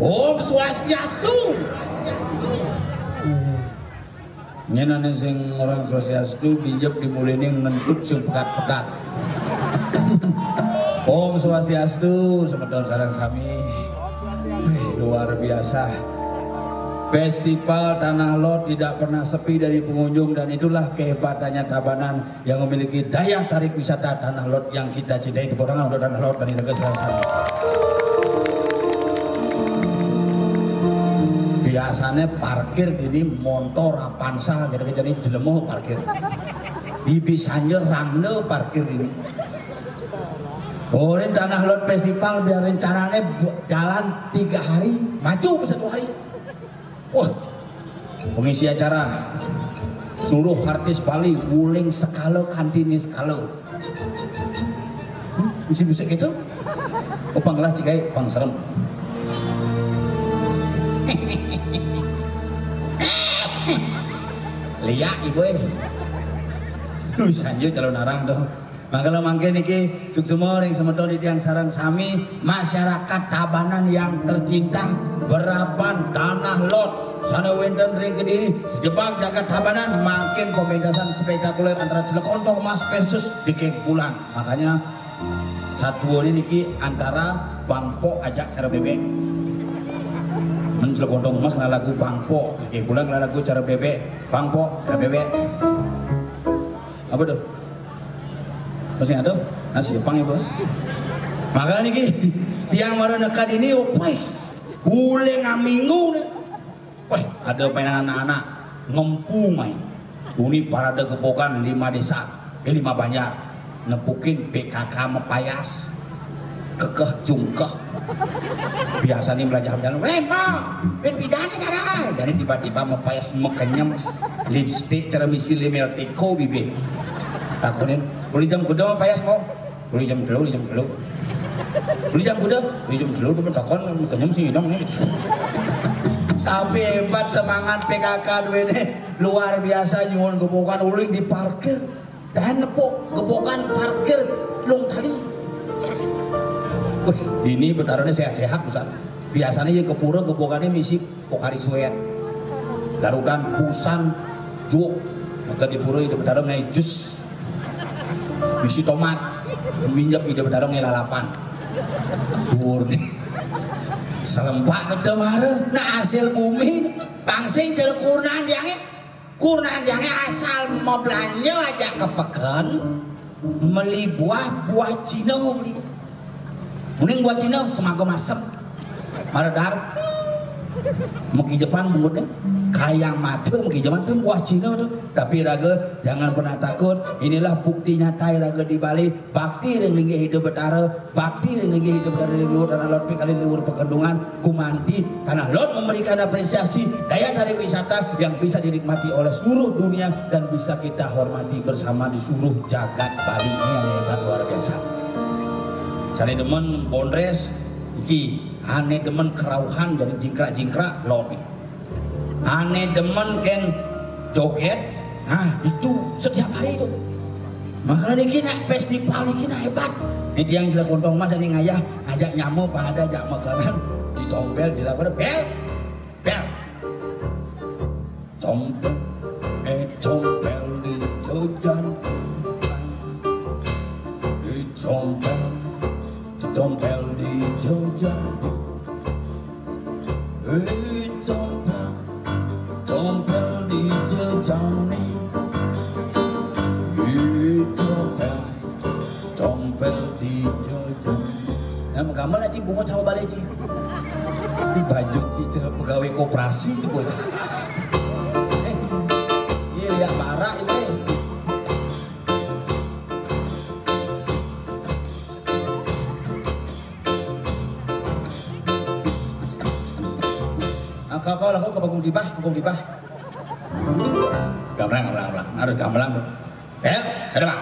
Om Swastiastu. Nyenane sing orang Swastiastu pinjep dimulini ngentut sing pekat-pekat. Om Swastiastu, semeton sareng sami. Luar biasa. Festival Tanah Lot tidak pernah sepi dari pengunjung dan itulah kehebatannya Tabanan yang memiliki daya tarik wisata Tanah Lot yang kita cintai. Tepuk tangan untuk Tanah Lot dari negeri Selatan. Biasanya parkir ini motor Avanza jadi jelemoh parkir. Ibisanya ramne parkir ini. Oh, ini Tanah Lot Festival biar rencananya jalan 3 hari, maju 1 hari. Wah, pengisi acara seluruh artis Bali wuling sekalo kantini sekalo. Bisa gitu? Oh, panglah cikai pang serem. Lihat ibu bisa aja calon arang dong. Makanya mangke niki suksemo ring semeton di tiang sarang sami masyarakat Tabanan yang tercinta berapan Tanah Lot sana wenten ring Kediri sejebak jagat Tabanan makin pementasan spektakuler antara Cilekontong Mas versus Dikek Bulan. Makanya satu ini niki antara Bangpo ajak cara bebek Cilekontong Mas lagu Bangpo Dikek Bulan lagu cara bebek Bangpo cara bebek apa tuh? Masih ada? Nasi Jepang ya, Bu. Makanya nih tiang marah nekat ini opai. Boleh ngaminggu nih. Wah, ada pengen anak-anak ngempung main. Ini parade kepokan 5 desa, 5 banjar. Nepukin PKK mepayas. Kekeh jungkeh. Biasa nih belajar jalan. Ben pidana cara. Jadi tiba-tiba mepayas mekenyem lipstick cara misi limeltiko bibir. Takunin, beli jam kuda payas mau, beli jam dulu, beli jam kuda, temen takon kenyam sih dong nih. Tapi hebat semangat PKK dua ini luar biasa nyuwun gebokan uling di parkir dan nepuk gebokan parkir lung tali. Wih, ini betarannya sehat-sehat besar. Biasanya yang kepura gebokannya misi pokari suet, darudan pusan, juk, bukan di pura itu betaran ngai jus. Bisi tomat, minjak ide berdarong lalapan, dur nih, selempak kemarin, nah hasil bumi, pangsing jadi kurnan jange asal mau belanja aja kepekan, meli buah Cina beli, mending buah Cina semago masep, maredar, mungkin Jepang bungkutnya. Kayang matu mungkin zaman tuh buah Cina tuh tapi raga jangan pernah takut inilah bukti nyata raga di Bali bakti yang lagi hidup betara bakti yang lagi hidup dari luar Tanah Lot kali di luar Pekendungan kumanti Tanah Lot memberikan apresiasi daya tarik wisata yang bisa dinikmati oleh seluruh dunia dan bisa kita hormati bersama di seluruh jagat Bali ini yang hebat luar biasa. Sane demen Bondres iki ane demen kerauhan dari jingkrak Lot nih. Aneh demen kan joget, nah itu setiap hari itu. Makanya ini festival ini hebat. Di tiang gila kontong mas ini ngajak nyamuk pada ajak makanan ditompel dilakukan bel bel compel compel di jojan compel di jojan compel di jojan compel di jojan. Nah, menggambar aja bunga cawa balik aja. Di baju cicil pegawai koperasi itu bocah. Iya ya marah itu. Kau lakukan ke punggung dibah. Gamelang, harus gamelang. Ada bang.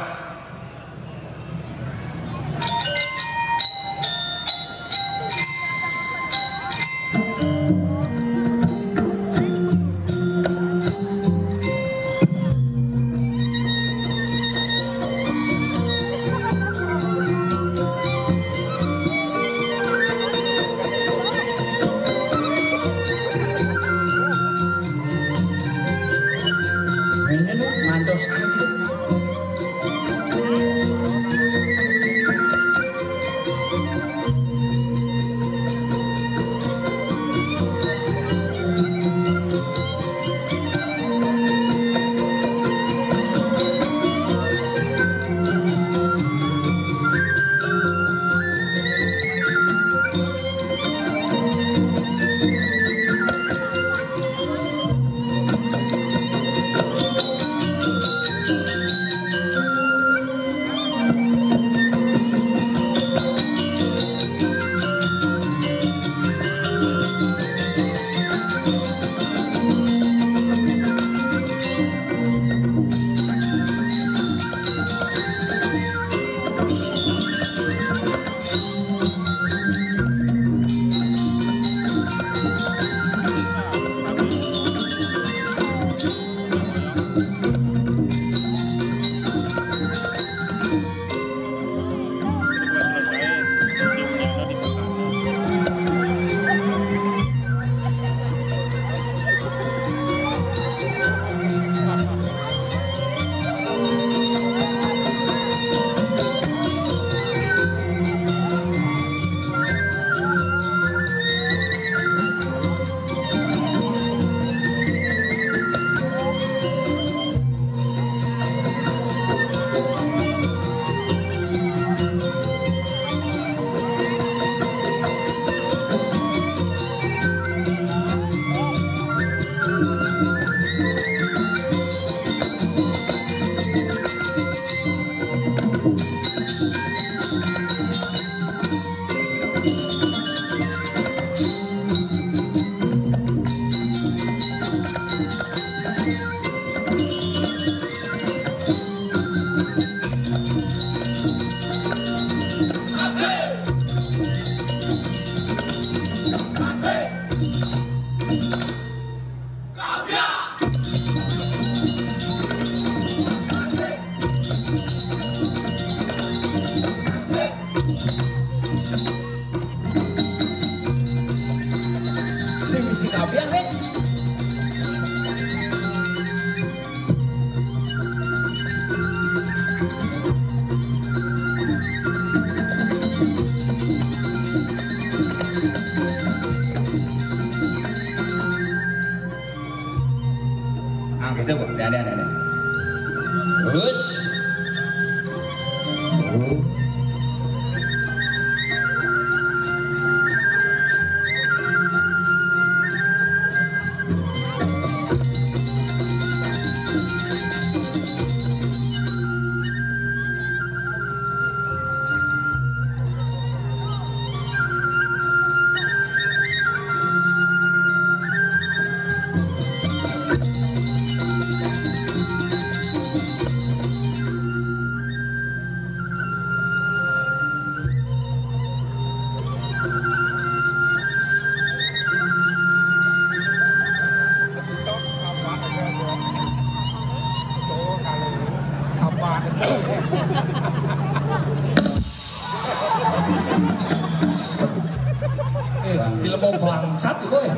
bangsat itu ya.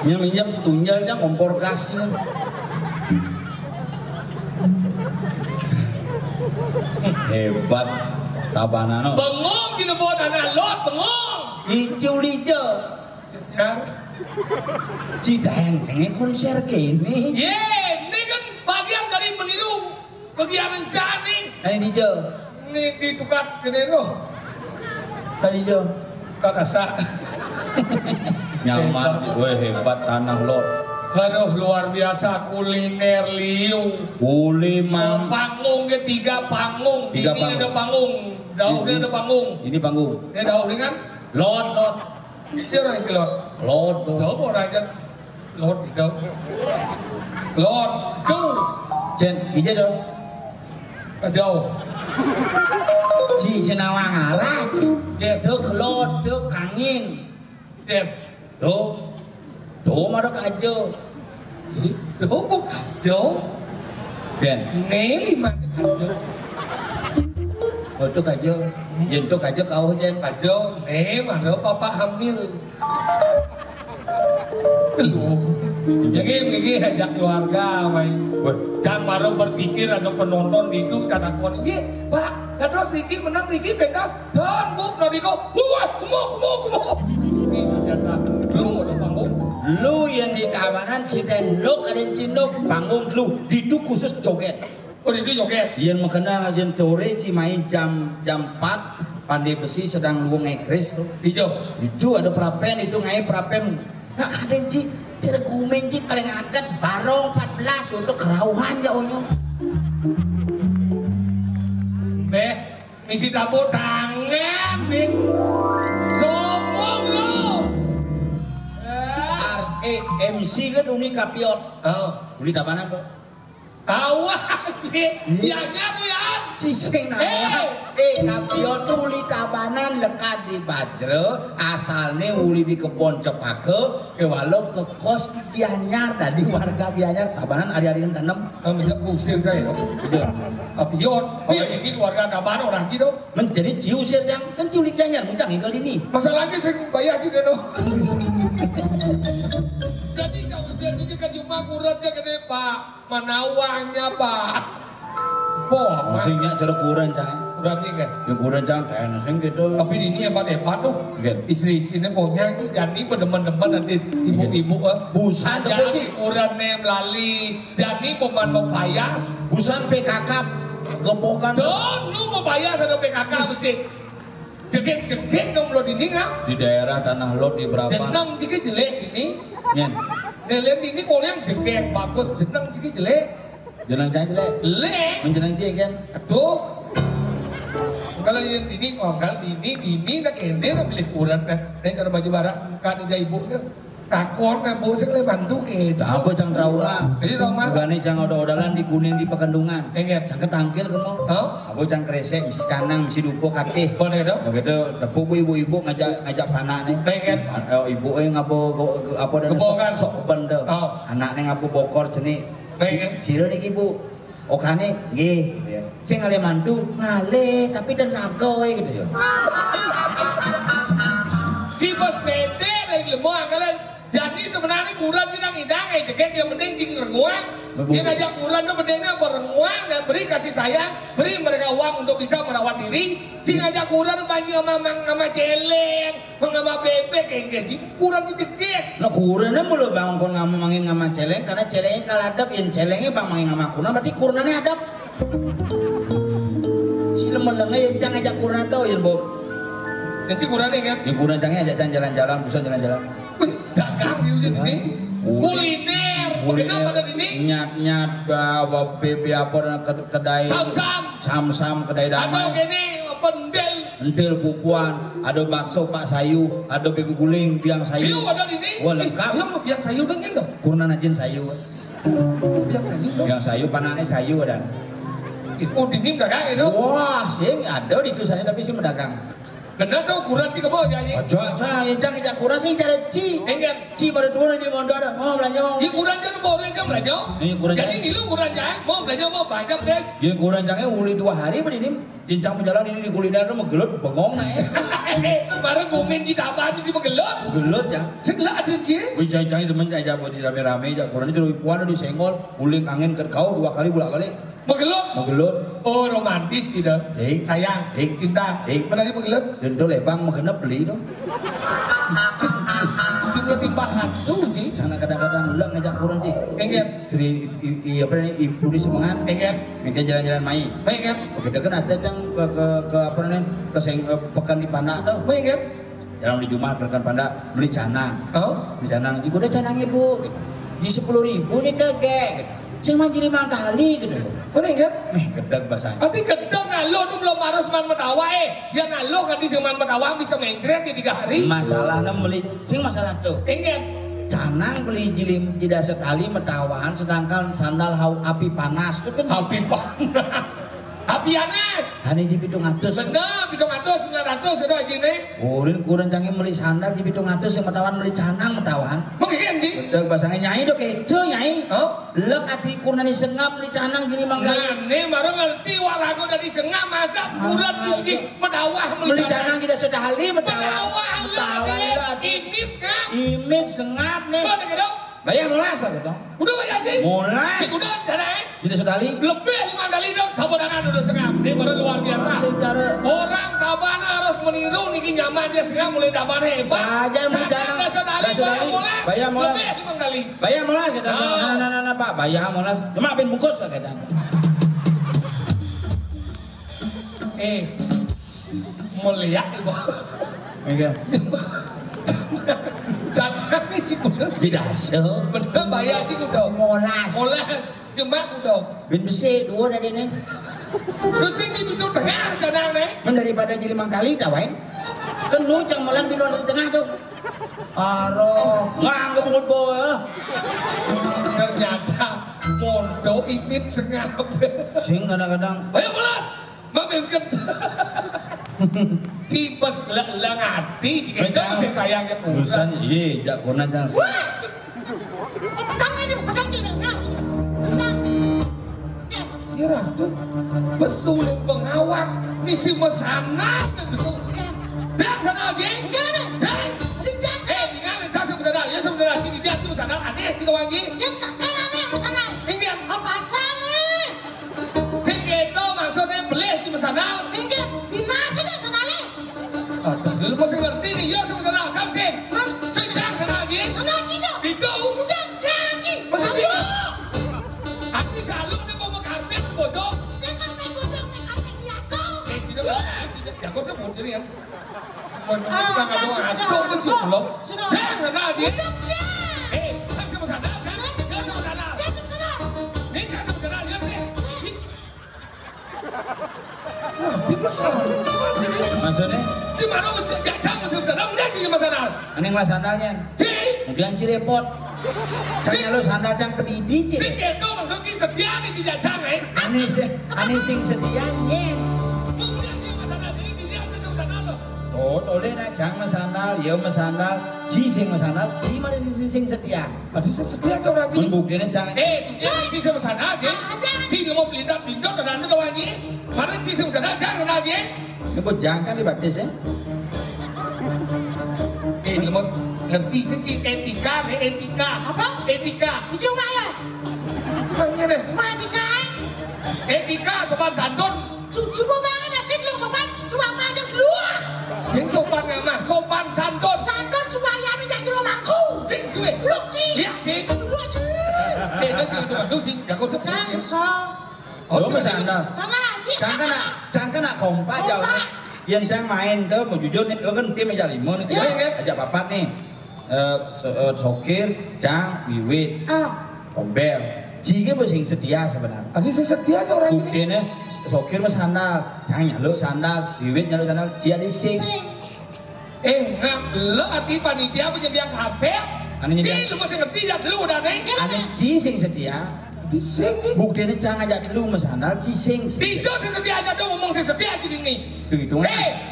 Minjem tunjal cang kompor gas. Hebat tabanano. Bengong di nebo tanah lot bengong. Ijo-ijo. Ya. Cideng senge konser kene. Ye, ini kan bagian dari meniru kegiatan Cani. Ini ijo. Ini ditukar gini loh. Tadi ijo. Kakasa. Nyaman, gue hebat tanah lot. Aduh luar biasa kuliner liu. Panggung ke tiga panggung. Tiga ini panggung. ada panggung. Daunnya ada panggung. Ini panggung. Ini daunnya kan? Lot. Siapa yang kelot? Lot. Daun orang aja. Lot daun. Lot tuh. Jen, ije dong. Jauh. Si senawang arah. Jen. Duk lot, duk kangin. Jen. Duk. Tuh madok aja. Tuh kok jauh. Jen. Neli mah jauh. Oh tuh aja. Jen tuh aja kau jen. Ajo, mah lo papa hamil. Belum. Lagi ajak keluarga, main. Jangan baru berpikir ada penonton itu catakan. Iya, Pak. Kados Riki menang Riki pendas. Dan buk Nodiko. Wah, kumo. Ini senjata. Lu ada panggung. Lu yang di kawanan Ciden Nuk ada Cinuk panggung lu itu khusus joget. Oh itu joget. Yang mengenal ajen sore main jam 4 pandai besi sedang lu ngekris tuh. Hijau. Itu ada prapen itu ngai prapen. Nah kadang ci cergumen ci paling akad barong 14 untuk kerauhan ya onyo. Beh, misi tabu tangan nih. Sombong lu. MC kan uni kapiot. Oh, Uni tabanan tuh. awas sih. Biarnya bu ya. Ciseng nama. Kapiot tuh uli tabanan lekat di Bajre, asalnya uli di kebon Cepake, walau ke kos di Gianyar, tadi warga Gianyar tabanan hari-hari yang tanam. Namanya kusir saya. Betul. Apiot, dia ini keluarga Tabanan orang gitu. Menjadi ciusir yang kan ciulik Gianyar, mudah ngikal ini. Masalahnya saya bayar sih deh Jadi kalau saya ini kan cuma kuratnya gede Pak, manawangnya Pak. Boh, Musiknya ceruk kurang jangan. kuratnya kan. Ya kurang jangan kayak nasi gitu. Tapi ini hebat-hebat tuh. Gitu. Istri-istrinya pokoknya jadi berdeman-deman nanti ibu-ibu Busan tuh, jadi Ci. kuratnya melalui jadi pemain mempayas. Busan PKK gepokan Don, lu membayar ada PKK musik. Jegek-jegek dong lo dini nggak? di daerah Tanah Lot di berapa? Jeneng jiki jelek ini. Nyen, Nelen ini kalau yang jegek bagus, jeneng jiki jelek. jenang cai jelek. Jelek. Menjenang cai kan? Aduh. Kalau ini kalau ini nak kene nak pilih kurang nah. Ini cara baju barak kan aja ibu nih. Takon nah bu sekali bantu ke. Apa cang trauma? Jadi trauma. Bukan cang oda-odalan di kuning di Pekendungan. Ingat. Cang ketangkil kamu. Oh. Apa cang kresek, misi canang, misi dupo katih. Boleh dong. Begitu, tepuk ibu-ibu ngajak panak nih. Ingat. Ibu ngabo apa dan Kebokan. sok bende. Oh. Anaknya ngabo bokor jenis. Ingat. Sira niki ibu. Okane nggih gitu ya. Sing ngale mantu ngale tapi tenaga we gitu ya. Cibos bete dari lemah kalian. Jadi sebenarnya kurang tidak hidang, jegek yang penting jing renguang. Dia ngajak kurang itu pentingnya berenguang dan beri kasih sayang, beri mereka uang untuk bisa merawat diri. Jing ngajak kurang banjir sama celeng, sama bebek kayak gaji. Kurang itu jegek. Nah kurangnya mulu bang kon ngomongin ngama celeng karena celengnya kaladap yang celengnya bang mangin ngama kurang berarti kurangnya adap. Si lemah yang cang ngajak kurang tau ya bu. Jadi kurang ingat. Yang kurang cangnya ajak jalan-jalan, bukan jalan-jalan. Dagang di ujung ini. Kuliner. Kenapa ada ini? Nyat-nyat bawa bebe apa dan kedai sam-sam kedai Atau damai. gini pendel. Entil bukuan, ada bakso Pak Sayu, ada bebek guling, biang sayu. Biu ada di ini. Wah lengkap. Yang mau biang sayur dengan dong. Kurna najin sayu. Biang sayur dong. Biang sayu panane sayu dan. Oh di ini dagang itu. Wah, sih ada di itu saya tapi sih mendagang. Bener tuh ukuran ci kebo jadi. Aja yang kita kurang sih cara ci. Enggak. Ci pada dua di mondor mau belanja mau. Ini ukuran jangan bawa orang belanja. Jadi ini lu ukuran jangan mau belanja mau banyak des. Yang kurang jangan uli 2 hari berdiri. Jincang menjalan ini di kuliner mau gelut bengong naik. Baru komen di dapat sih begelut. Gelut ya. Setelah ada dia. Wih jangan demen aja buat di rame-rame aja. Kurang itu puan di senggol, uling angin ke kau 2 kali bolak balik. Begelut. Oh romantis sih dah. Sayang, cinta. Mana dia begelut? Dendo lebang mengenap beli dong. Cuma timbang hantu sih. Sana kadang-kadang ulang ngajak kurang sih. Enggak. Dari apa nih ibu di semangat. Enggak. Minta jalan-jalan main. Enggak. Kita kan ada cang ke apa nih pekan di Panak tuh. Enggak. Jalan di Jumat pekan Panak beli canang. Oh. Beli canang. Juga ada canangnya bu. Di 10.000 nih kagak. Sing manjiri 5 kali gitu. Mana enggak? Gedeg bahasanya. Tapi gedeg ngalo tuh belum harus man metawa dia ngalo kan di seman metawa bisa mencret di 3 hari. Masalahnya beli sing masalah tuh. Enggak. Canang beli jilim tidak sekali metawan sedangkan sandal api panas itu kan api panas. Api panas. Hani di Pitung Atus. Bener, Pitung Atus 900 sudah gini. Urin kurang canggih beli sandal di Pitung Atus yang metawan beli canang metawan. Mungkin sih. Udah bahasanya nyai dok itu nyai. Oh. Lek ati kurang disengap beli canang gini mangga. Nah, ini baru ngerti warago dari sengap masa kurang tinggi medawah beli canang tidak sekali medawah. Image kan? Image sengap nih. Mana gitu? Bayar molas gitu. Udah bayar aja. Molas. Udah cara tidak sekali. Lebih 5 kali dong. Tabanan udah sengap. Ini baru luar biasa. Orang tabana harus meniru niki nyaman dia sengap mulai tabana hebat. Saja beli canang. Bayar molas. Lebih 5 kali. Bayar molas gitu. Nah Pak, bayar molas. Cuma ben bungkus gitu. Mulia ibu. Iya. Canang ini cikudus. Tidak so. Bener bayar cikudus. Molas. Gemak udah. Ben besi 2 dari ini. Terus ini pintu tengah canang nih. Daripada jadi 5 kali kawan. Kan nucang molan pintu tengah tuh. Aroh, nggak pungut boy. Ternyata mondo imit sengap. Sing kadang-kadang. Ayo molas. Mabengket. Tipes lelang hati jika itu masih sayangnya kurang. Busan, iya, jak kurang jangan. Kira tuh pesulit pengawak misi mesana besul. Dan sana aja. Ya sebenarnya sini dia tuh sana aneh tidak lagi. Cek sakit aneh mesana. Tinggal apa sana? Segitu maksudnya beli di sana. Tinggal di nasi dah sana le. Ada lu masih ngerti nih ya sebenarnya kan sih. Sejak sana lagi. Sana tidak. Itu udah janji. Masa tidak? Aku selalu nih mau karpet bocor. Sekarpet bocor nih karpet biasa. Tidak. Ya kau sebut jadi ya. Kita nggak mau aduh kan sih belum. Jangan lagi. Kan sama sana kan? Kan sama sana. Ini kan sama sana ya sih. Di besar. Maksudnya? Cimano nggak tahu sama sana. Udah sih sama sana. Aneh mas sandalnya. Kemudian cirepot. Kayaknya lo sandal cang pedidi sih. Itu maksud sih setia nih si jajang Aneh sing sedianya. Oleh nak jang masandal, ya masandal, ji sing masandal, ji mana sing setia. Aduh setia coba ji. Buktinya jangan. Dia ji sama sana ji. Ji mau pelindap dan anda lagi. Mana ji sama sana jangan lagi. Ini buat jangan dibaptis ya. Ini mau ngerti sih etika. Apa? Etika. Cuma ya. Banyak deh. Etika. Etika sopan santun. Cuma banget nasi lu sopan. Cuma macam keluar. Sing sopan ngama, sopan santun. Santun supaya nih jadi rumahku. Cing gue. Lu cing. Iya cing. Lu cing. Itu cing itu cing. Gak kau sebut. Jangan so. Oh masandal. Sana. Cang nak kompak jauh. Yang cang main ke mau jujur nih, kan tim meja limun. Ajak papat nih. Sokir, cang, wiwit, tombel. Jika sing setia sebenarnya. Abi saya setia seorang ini. Buktinya sokir mas sandal, cang nyaluk sandal, wiwit nyaluk sandal, cia di sing. Ngap lo arti panitia penyediaan karpet. Ji lu masih ngerti ya dulu udah neng. Ada ji sing setia. Cising. Buktinya cang ajak lu mesandal cising. Itu sesepi aja dong ngomong sesepi aja ini. Itu.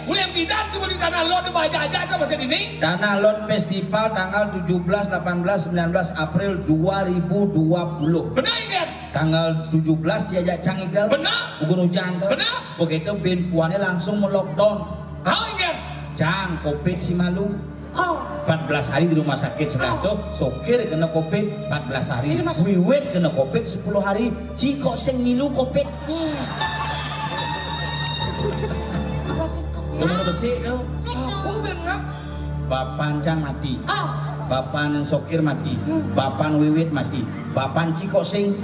William Bidan cuma di tanah lot baca aja sama ini. Tanah Lot Festival tanggal 17, 18, 19 April 2020. Benar ingat? Tanggal 17 diajak cang igal. Benar. Bukan hujan tuh. Benar. Begitu bin puannya langsung melockdown. How ingat? Cang covid si malu. Oh. 14 hari di rumah sakit setelah itu sokir kena covid 14 hari. Wiwit kena covid 10 hari. Ciko sing milu covid. Gimana bersih tuh? Oh benar. Bapan cang mati. Oh. Bapan sokir mati. Bapan wiwit mati. Bapan ciko sing.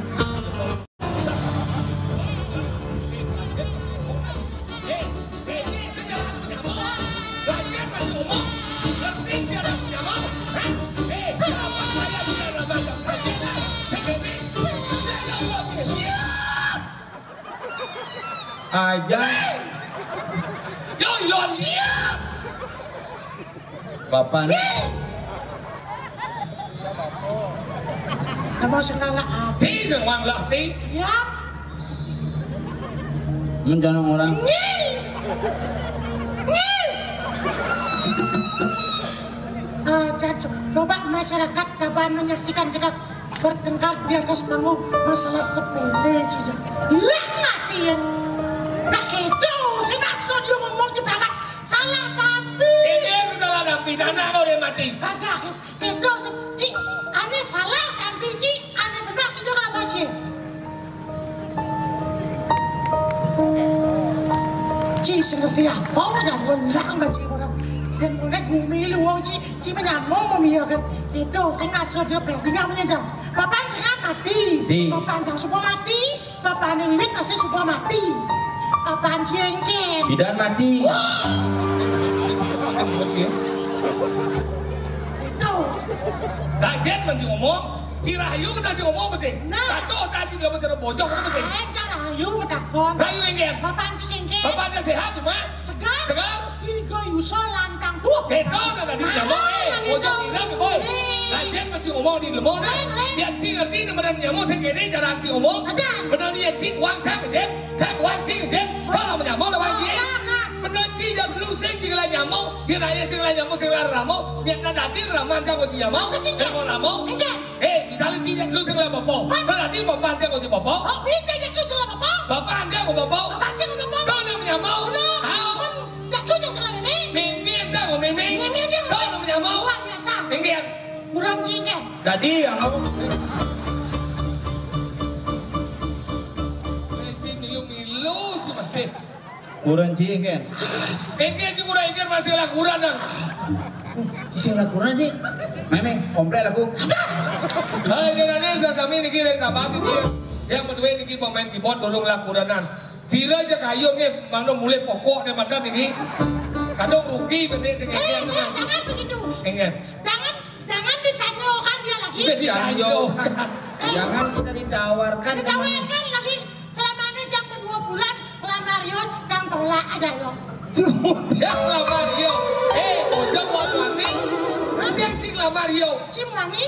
Aja Yo ilon siap. Bapak nih Kamu segala apa? Ti wang latih. Siap. menjanong orang. Coba masyarakat dapat menyaksikan kita bertengkar di atas panggung masalah sepele saja. Lah ngapain? Nah itu si maksud lu ngomong jebakan salah tapi. Ini salah tapi dana kau dia mati. Ada itu si ane salah tapi ci ane benar itu kalau baca. Ci sengerti apa udah benar baca orang. Dan mulai gumi luang ci menyamong memiakan itu sing asal dia pentingnya menyedang papan sangat mati papan jang supaya mati papan wiwit masih supaya mati papan jengkel Bidan mati itu Dajen masih ngomong si Rahayu masih ngomong masih satu tadi dia masih bocor masih cara ayu metakon Rahayu enggak papan jengkel bapaknya sehat cuma segar ini kau yuso lantang itu ada di nyamuk bocor hilang boy Dajen masih ngomong di lemon dia tinggal di mana nyamuk segini jarang si ngomong benar dia cik wang cak jen kalau menyamuk lah wajib benar cik jam dulu sing tinggal nyamuk dia nanya sing nyamuk sing ramuk dia nada di raman cak wajib nyamuk mau ramuk misalnya cik jam dulu sing popo berarti bapak dia wajib popo bisa jadi sudah apa bapak dia wajib popo bapak sih ngomong kau nak menyamuk jadi salah ini mimpi cak mimpi kau nak menyamuk luar biasa mimpi kurang jengkel tadi yang ngomong milu cuma sih kurang kan ini cuma kurang masih lah kurang sih lakukan sih memang komplek aku hai jangan sudah kami ini kira apa dia yang kedua ini pemain keyboard dorong lakuranan cira aja kayu nih mana mulai pokok dan macam ini kadang rugi penting segini jangan begitu ingat jangan ditanyakan dia lagi jangan kita ditawarkan lagi selama ini jam 2 bulan lamar yuk kang tolak aja yuk sudah lamar yuk ujung wani dia cing lamar yuk cing wani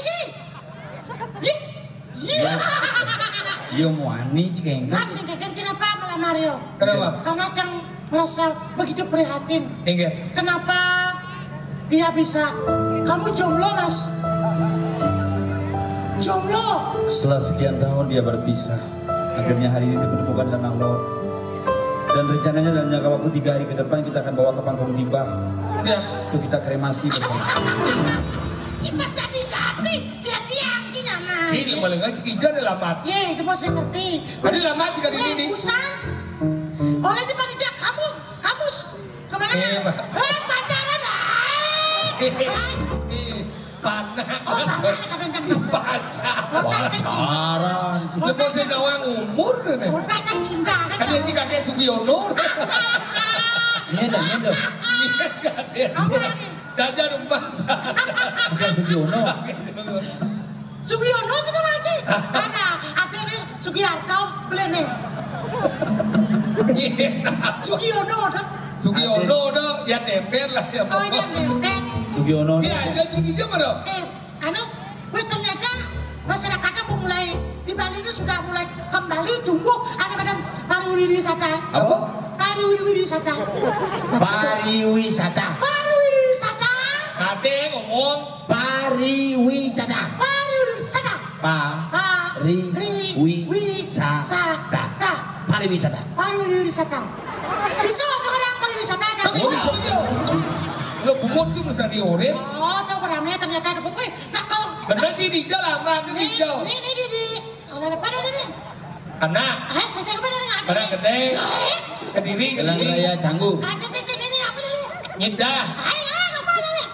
iya wani cing kasih kakek kenapa melamar yuk kenapa? Karena cang merasa begitu prihatin ingat kenapa dia bisa kamu jomblo mas jomblo setelah sekian tahun dia berpisah akhirnya hari ini dipertemukan dengan Allah dan rencananya dalam jangka waktu 3 hari ke depan kita akan bawa ke panggung tiba ya untuk kita kremasi bersama si mas jadi tapi biar dia si nyaman ini paling nggak cikijan ada lamar itu masih ngerti ada lamar jika di sini usah orang di mana dia kamu kemana pacaran pacaran lepas saya nawang umur nih pacaran cinta kan dia jika kayak Sugiono nyedok Dajar umpat bukan Sugiono Sugiono sudah lagi ada akhirnya Sugiarto beli nih Sugiono Sugiono ya temper lah ya oh ya temper Sugiono dia aja cikijan mana anu ternyata masyarakatnya mulai di Bali ini sudah mulai kembali tumbuh ada badan pariwisata. Apa? Pariwisata. Pariwisata. Pariwisata. Ade ngomong Pariwisata. Pariwisata. Pariwisata. Pariwisata. Pariwisata. Bisa masuk orang pariwisata kan? oh iya lo bukot tuh bisa diorek Oh, udah beramai ternyata ada buku. Nah kalau bener sih di jalan nanti di jauh ini kalau ada pada ini. anak Saya pada dengan pada gede kediri Jalan raya Canggu. Saya ini apa nih? nyedah Ayo, apa nih?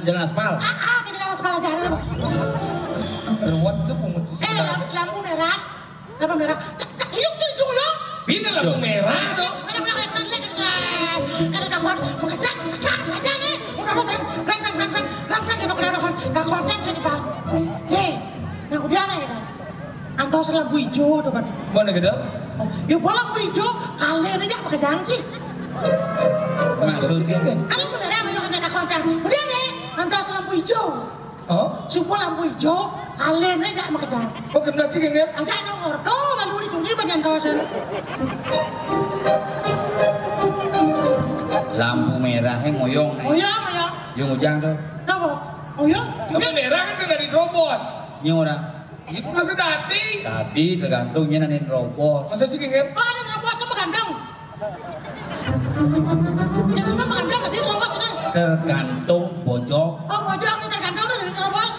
Jalan aspal. Di dalam sekolah jalan. ruwet tuh pengunci sebenarnya Lampu merah. Cek, yuk yuk. bina lampu merah tuh Ada nakon, kecak saja nih. Udah reng nakon saya di bawah. Hei, nah udah nih. Antos lampu hijau tuh kan. mana gede Ya bola lampu hijau, kalian aja pakai janji. Maksudnya kan? Kalau beneran ayo ada nakon cang. Udah nih, antos lampu hijau. Oh, Supaya lampu hijau, kalian aja pakai janji. oh kena sih kengep Aja nomor tuh lalu ditunggu bagian kawasan. lampu merah ngoyong. Oh ya. Yung ujang tuh. Kenapa? Oh ya. lampu merah kan sudah diterobos Yung orang. itu nggak sedati Tapi tergantungnya nanti robos. masa sih kengep Oh, ini terobos sama gandang. Yang semua gandang, tadi terobos sudah. Tergantung bojok. Oh, pojok ini tergandang udah dari terobos.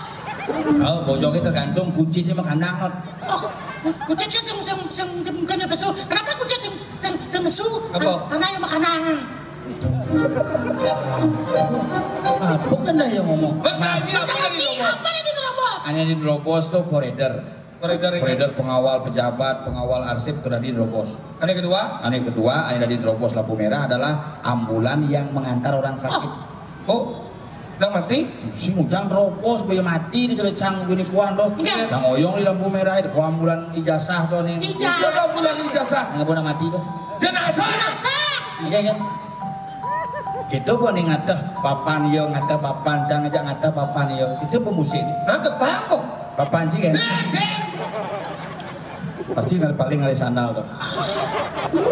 Oh, bojoknya tergantung kuncinya mah kandang not. Oh, kucingnya kena besu. Kenapa kucing sem besu? Apa? Karena yang makanan. Ah, bukan dah yang ngomong. Makaji apa yang diterobos Apa yang diterobos? Hanya di robos tuh koridor. Koridor pengawal pejabat, pengawal arsip sudah di robos. Yang kedua Ane kedua, ane dari robos lampu merah adalah ambulan yang mengantar orang sakit. oh udah mati Si ujang robos, bayi mati di celecang gini kuan doh. Iya. Cang oyong di lampu merah itu ambulan ijazah tuh nih. udah bulan ijazah Nggak boleh mati tuh. jenazah Rasa. Iya ya. Gitu pun nih ngatah papan yo ngatah papan jangan aja ngatah papan yo. Itu pemusik. nah ketapa Papan sih kan. jeng Pasti nggak paling ngali sandal tuh.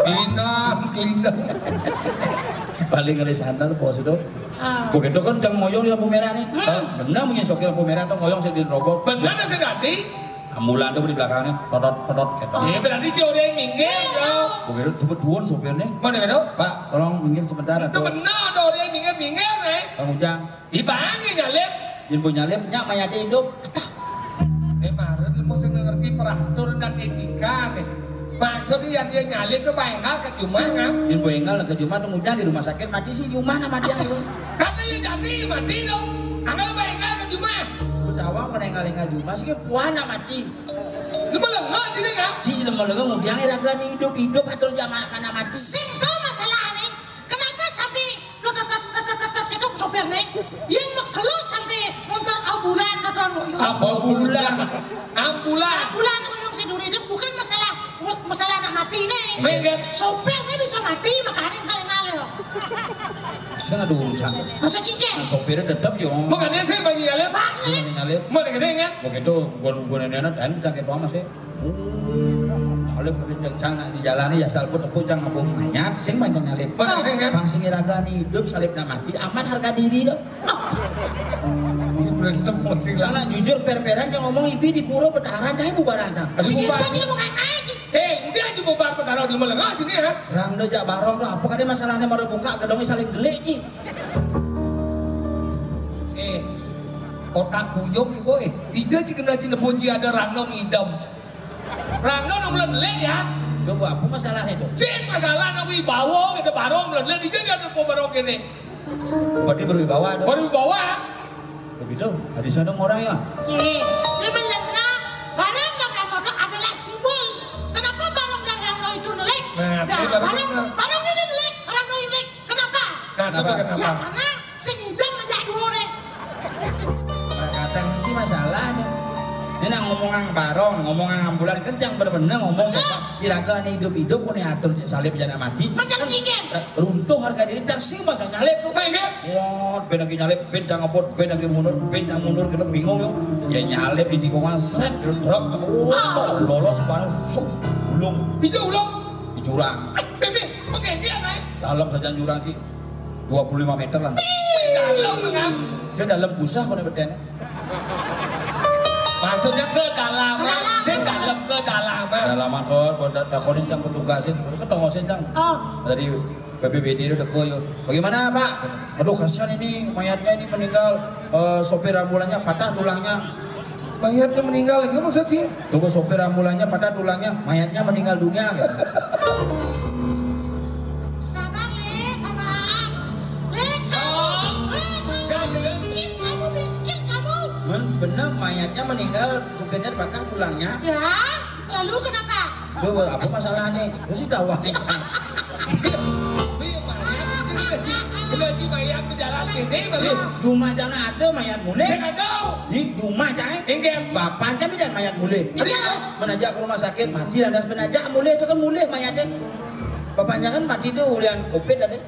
Inang Paling ngali sandal bos itu. Begitu kan cang ngoyong di lampu merah nih. Benar mungkin sok di lampu merah tuh ngoyong saya di robot. benar ada sedati Ambulan tuh di belakangnya totot gitu. ya berarti si orang yang minggir dong Begitu coba duon sopirnya. mana itu Pak, tolong minggir sebentar itu atau benar ada orang yang minggir nih Bang Ujang. dibangi nyalip Jin punya lip nyak mayat hidup. Maret lu mesti ngerti peraturan dan etika nih maksudnya yang dia nyalip tuh bayangkan ke cuma ngap Jin boengal ke Jumat tuh Ujang di rumah sakit mati sih di mana mati yang itu. karena ya jadi mati dong anggal bayangkan ke cuma Betawang menenggal-enggal di rumah sih puana mati. lu melengok sini kan Si lemah-lemah Ujang iragan hidup atau jamaah mana mati. Simpel masalah nih. Kenapa sampai itu sopir nih? Yang mengeluh sampai motor ambulan nonton. Ambulan. Ambulan yang si Duri itu bukan masalah anak mati nih. Minggir. Sopirnya bisa mati makanya kali ngalir. Saya ada urusan. Masa cincin? Sopirnya tetap yo. bukannya saya bagi nyalip Balik. Nyalip. mau gede kan Begitu gua nenek dan kita ke Thomas ya. Nyalip kencang di jalan ya salput tepuk cang ngabung mayat sing banyak nyalip. mau gede kan Bang sing iragani hidup salibna mati aman harga diri dong. si berantem musik lah Karena jujur per-peran yang ngomong ibi di pura betaran cai bubaran cang. aduh Itu bubar aja bukan aja. udah aja bubar perkara di melengok sini ya Rang dejak barong lah apa kade masalahnya mau buka gedongnya saling delik ci. otak buyung nih boy dia cikin rajin nepoci ada rangno ngidam rangno nang belum lek ya Coba apa masalahnya itu? sing masalah nang wibawa ada barong belum lek dia ada po barong kene Berarti berwibawa dong. baru bawa Begitu. Di sana orang ya. Ini melengah. Barang dan motor adalah simbol. Kenapa barang dan rangno itu nelik? Nah, Barang ini nelik, rangno ini nelik. Kenapa? nah itu Kenapa? Ya kenapa karena sing udang menjadi dua orang. Kata ini masalah nih. Ini nang ngomongan baron, ngomongan ambulan kencang bener-bener ngomong iraga nih hidup-hidup kok nih atur salib jangan mati. Macam singen. Runtuh harga diri cak sing mah nyalip tuh. Wah, ben lagi nyalip, ben cang ngebot, ben lagi mundur, kita bingung yo. Ya nyalip di tikungan sret, truk, lolos panas, sok ulung. Itu ulung Di jurang. Bebe, menggendi naik. Dalam saja jurang sih 25 meter lah. Dalam mengam. Saya dalam busah kok beden. Maksudnya ke dalam. Saya dalam ke dalam. Dalaman soal buat takonin cang petugasin, ketongosin cang. Tadi BPBD itu udah koyo. Bagaimana Pak? Aduh kasihan ini mayatnya ini meninggal. Sopir ambulannya patah tulangnya. Mayatnya meninggal lagi maksud sih? Tunggu sopir ambulannya patah tulangnya, mayatnya meninggal dunia. Sabar, Le, sabar. Le, miskin kamu. Bener mayatnya meninggal, supirnya patah tulangnya. Ya, lalu kenapa? Coba apa masalahnya? Terus sudah wae. Gaji mayat berjalan ini baru. Cuma jana ada mayat mulai. Saya nggak tahu. Di rumah cai. Enggak. Bapak kami dan mayat mulai. Menajak ke rumah sakit mati dan menajak mulai itu kan mulai mayatnya. Bapaknya kan mati itu ulian covid ada.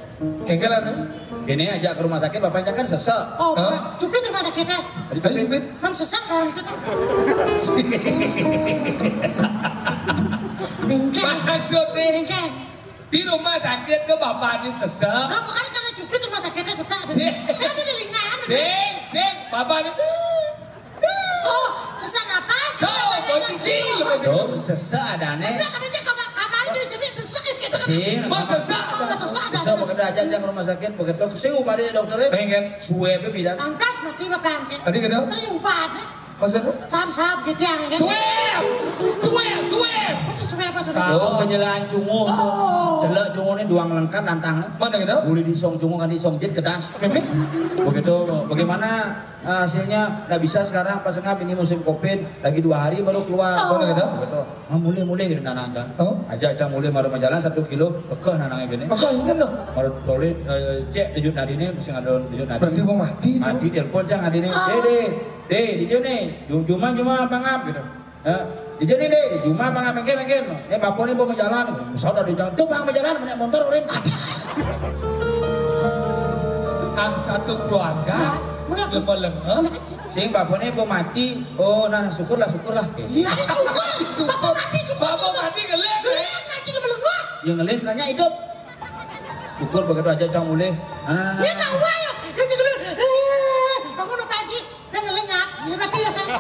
Enggak lah. Gini aja ke rumah sakit bapaknya kan sesek. Oh, cupit rumah sakitnya. Cupit. Man sesak kalau itu kan. Maksudnya di rumah sakit ke bapaknya sesek. Lo bukan karena cupit rumah sakitnya sesak. Saya ada delingan. Sing, bapaknya. Oh, sesak napas. Tuh, sesek adane. Enggak, karena dia kamarnya jadi cupit sesak gitu. Cing. Mas sesak. Sesak ada. Bisa begitu aja ke rumah sakit begitu sing ubade dokternya. Pengen. Suwe bidan. Pantas mati bapaknya. Tadi kenapa? Tadi ubahnya. Maksudnya? Saham-saham gitu ya. Suweb. Itu suwe apa suwe? Oh, penjelaan cungu. Jelek cungu ini duang lengkap nantang. Mana gitu? Boleh disong cungu kan disong jit kedas. Mimi? Begitu bagaimana hasilnya? Nggak bisa sekarang pas ngap ini musim covid lagi 2 hari baru keluar. Mana gitu? Begitu. Mulai gitu nanang kan. Ajak cang mulai maru jalan 1 kilo kekeh nanangnya gini. Maka ingat dong. Baru tolit cek dijut nadine mesti ngadon dijut nadine. Berarti gua mati. Mati telepon cang nadine. Deh, dijut nih. Juma pangap gitu. Di sini deh, Juma apa ngapengke. Ya bapak ini mau jalan, saudara di jalan, tuh bang mau jalan, banyak motor urin. Satu keluarga, lemah. Sing bapak ini mau mati, oh nah syukurlah. Iya syukur, Bapak mati geleng. Geleng ngaji lemah. Yang ngelih tanya hidup. Syukur begitu aja cang mulai. Ya tahu ayo, dia juga bangun apa aja, dia ngelengap, dia mati ya saya.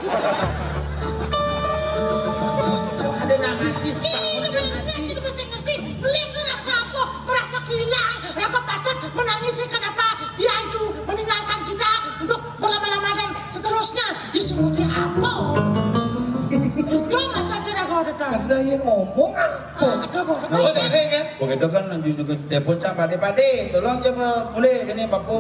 Ada nang hati. Jadi masih ngerti, beli merasa apa, merasa hilang, rasa patut menangisi kenapa dia itu meninggalkan kita untuk berlama-lama dan seterusnya disuruh dia apa? Itu masa dia Ada yang ngomong apa? Begitu kan telepon cang pade, tolong coba mulai ini bapak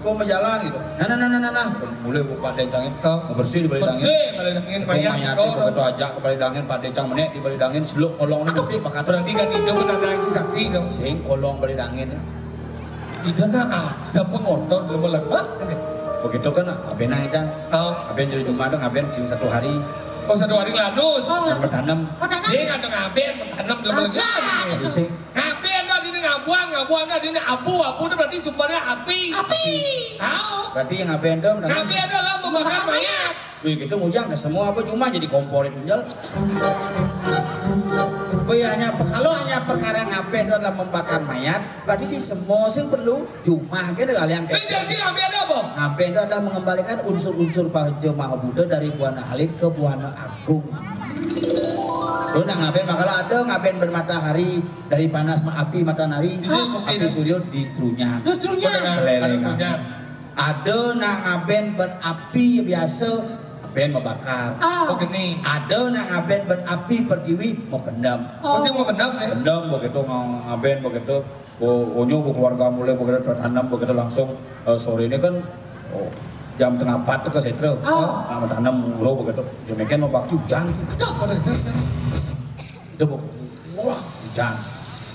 mau jalan gitu. Nah. Mulai buka dengcangin, bersih di balik dangin. Mayat begitu aja ke balik dangin, pade cang menek di balik dangin, seluk kolong ini gede makan. Berarti kan itu menandai si sakti dong. Sing kolong balik dangin. Tidak kan ada pengotor lemah. Begitu kan aben aja. Aben jadi Jumat dong, aben sing 1 hari. Oh 1 hari lanus. Bertanam. Sing ada ngaben bertanam lemah. Jadi sing Ngaben dah ini ngabuang dah ini abu itu berarti sumbernya api. Tahu? berarti yang aben dong. Ngaben adalah membakar mayat. Wih gitu mujang semua apa cuma jadi kompor itu jual. Kalau hanya perkara ngaben adalah membakar mayat, berarti di semua sing perlu cuma gitu kalian. Jadi ngaben apa? Ngaben itu adalah mengembalikan unsur-unsur Pajo Maha Buddha dari Buana Alit ke Buana Agung. Lu nang ngaben kalau ada ngaben bermatahari dari panas api matahari, api surya di trunya. Ada nang ngaben berapi biasa ben membakar. Oh gini. Ada nang ngaben ben api pertiwi mau pendam. Pasti mau pendam ya? Pendam begitu ngaben begitu. Onyo keluarga mulai begitu tertanam begitu langsung sore ini kan jam tengah 4 ke setro. Tanam mulu begitu. Ya mungkin mau bakti hujan sih. Itu wah hujan.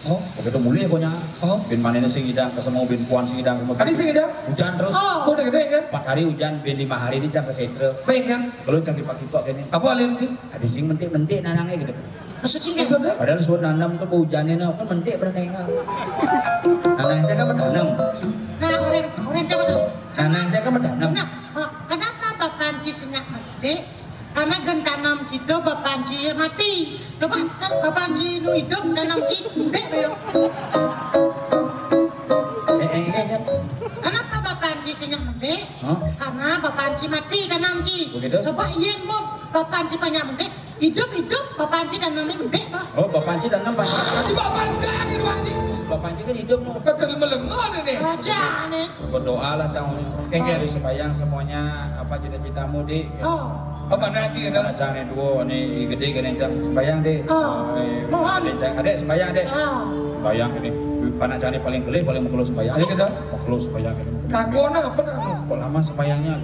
Oh, begitu mulai konya. Oh, Bin manene sing idang kesemu bin puan sing idang kemana. tadi sih kita. Hujan terus. Oh, udah gede kan? 4 hari hujan, bin 5 hari ini cang kesetre. Baik kan? Kalau cang dipak-dipak gini. Apa alin sih? Ada sing mentik-mentik nanangnya gitu. Maksudnya kan? Sudah. Padahal suruh nanam tuh hujannya kan mentik berenengal. Nanangnya kan menanam. Nah, orang Jawa selalu. Nanangnya kan menanam. Nah, kenapa Bapak Panci senyak mati? Karena gen tanam situ Bapak Panci mati. Coba Bapak Panci nu hidup tanam situ ya. Kan? Kenapa Bapak Panci senyak mati? Hah? Karena Bapak Panci mati tanam situ. Begitu? Coba iya mau Bapak Panci banyak mati. Hidup Bapak Panci tanamnya mati. Oh, Bapak Panci tanam Pak. Tadi bapak jangan wajib. Bapak Panci kan hidup no. Betul melengah nih. Aja nih. Berdoa lah cangnya. Engel. Sembayang semuanya apa cita-citamu di. Oh. Apa nanti Nah, ada? cang nih dua nih gede gini cang sembayang deh. Oh. Mohon. Adek sembayang deh. Oh. Sembayang ini. Panak cang paling gede paling mukul sembayang. Ada kita? Mukul sembayang ini. Kagona apa dah? Kok lama sembayangnya?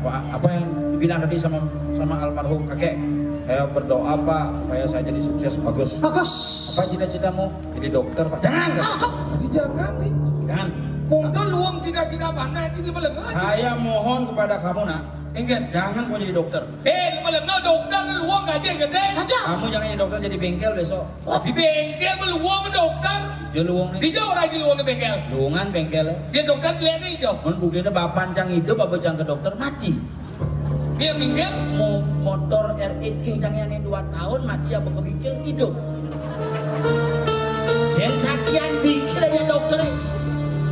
Apa yang dibilang tadi sama almarhum kakek? Saya berdoa Pak supaya saya jadi sukses bagus. Bagus. Apa cita-citamu? Jadi dokter Pak. Jangan. Jangan nih. Jangan. Mundur luang cita-cita mana sih di melengah? Saya mohon kepada kamu nak, Engel. jangan kau jadi dokter. Di melengah dokter luang gaji gede. Saja. Kamu jangan jadi dokter jadi bengkel besok. Di bengkel meluang dokter. Jeluang Di nih. jauh lagi luang di bengkel. Luangan bengkel. Dia dokter lihat nih jauh. Mun buktinya bapak cang hidup, bapak cang ke dokter mati. Dia minggal. Motor RX King cang yang 2 tahun mati apa ke bengkel hidup. Jen sakian bengkel aja dokter.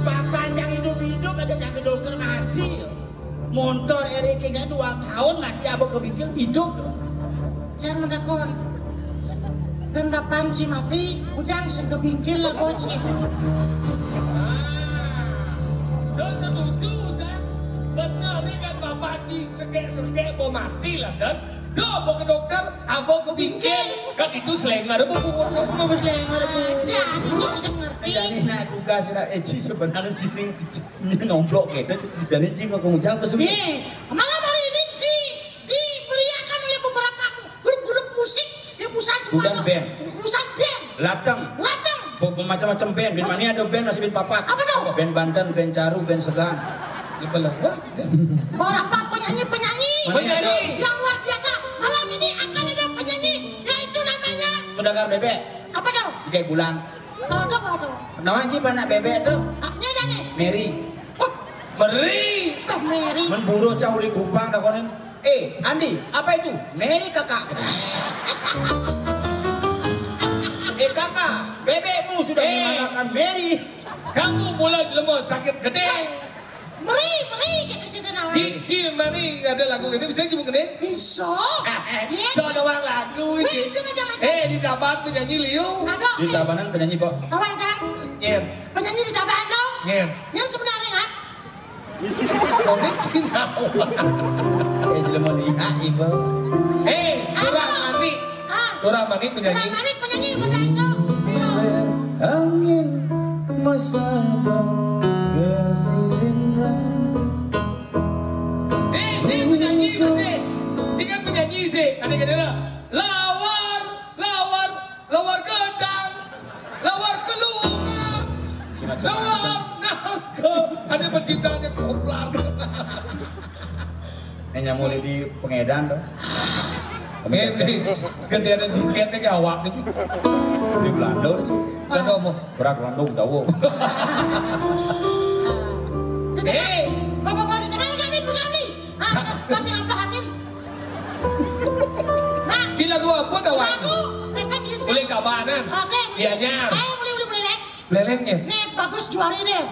Bapak cang hidup aja cang ke dokter mati. Motor RX King 2 tahun mati apa ke bengkel hidup. Saya mendakon. Kan Bapak Panci mati, udang segebingkil lah bocil. Dan setuju kan? Benar nih kan bapak di sekek mau mati lah das. Do mau ke dokter, abo ke bingkel. Kan itu selengar bu. Bagus lah yang ngerti. Ya, ini sih ngerti. Jadi nak tugas nak sebenarnya sih ini nomblok gitu. Dan ini jika kemujang pesugi. Nih, malam hari ini diberiakan oleh beberapa grup-grup musik yang pusat Bukan band. Pusat band. Latang. Ladang. Macam-macam band. Band mana ada band masih band papat. Apa dong? Band Banten, band Caru, band Segan. Belengah. Beberapa penyanyi-penyanyi Penyanyi. yang luar biasa. Malam ini akan ada penyanyi yaitu namanya Saudagar Bebek. apa dong? Tiga bulan. Aduh. Nama sih anak bebek tuh. Aknya dah nih. Mary. Meri. Mary. Menburu jauh di Kupang dah konen. Andi, apa itu? Mary kakak. Kakak, bebekmu sudah dimanakan Mary. Kamu mulai lemah sakit gede. Meri kita cerita nama. Cici Mari ada lagu ini bisa cuma gede. Bisa. So ada orang lagu Wih, ini. itu macam-macam. Di Taban penyanyi Liu. Ada. Di Tabanan penyanyi kok. Kawan kan? Nyen. Penyanyi di Tabanan dong. Nyen. Yang sebenarnya kan? Konek Cina. Jadi mau lihat ibu. Dora Mani. Dora Mani penyanyi. Orang penyanyi benar itu. Angin masabah kesinran. Ini penyanyi sih. Jika penyanyi sih, ada kena lawar gedang, lawar kelungan, lawar nangkep. Ada penciptanya koplar. Hanya mulai di pengedan tuh. Ini gede ada jiketnya jawab nih. Di Belanda sih. Dan ngomong. Berak Landung tahu. Bapak-bapak di tengah kan itu kami. Masih ampahanin. Nah, Di lagu apa dah waktu? lagu mereka bikin Boleh kabanan. Iya Dianya. Ayo boleh. Belengnya. Nih bagus juari deh.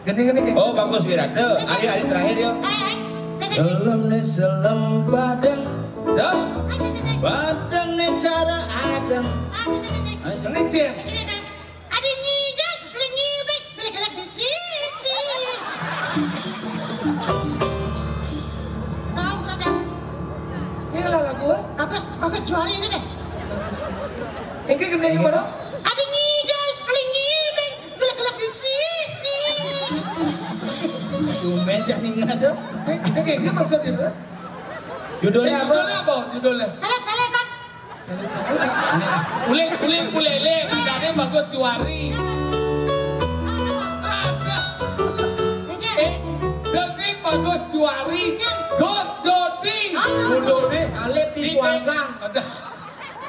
Gini. Oh bagus Wirate. Hari terakhir ya. Ayo. Selam nih selam padang. Dah. Padang nih cara adem. Seneng sih. Ada nyigas, beli ngibek, beli gelap di sisi. Tahu saja. Ini lah lagu. Bagus juari ini deh. Ini gede gimana? Ada nyigas, beli ngibek, beli gelap di sisi. Tumben jangan ingat tuh. Ini maksudnya. Judulnya apa? Judulnya? Salep kan? Uling bulele, ikannya bagus juari. Desing bagus juari, Gus Dodi. Dodi salib di suanggang.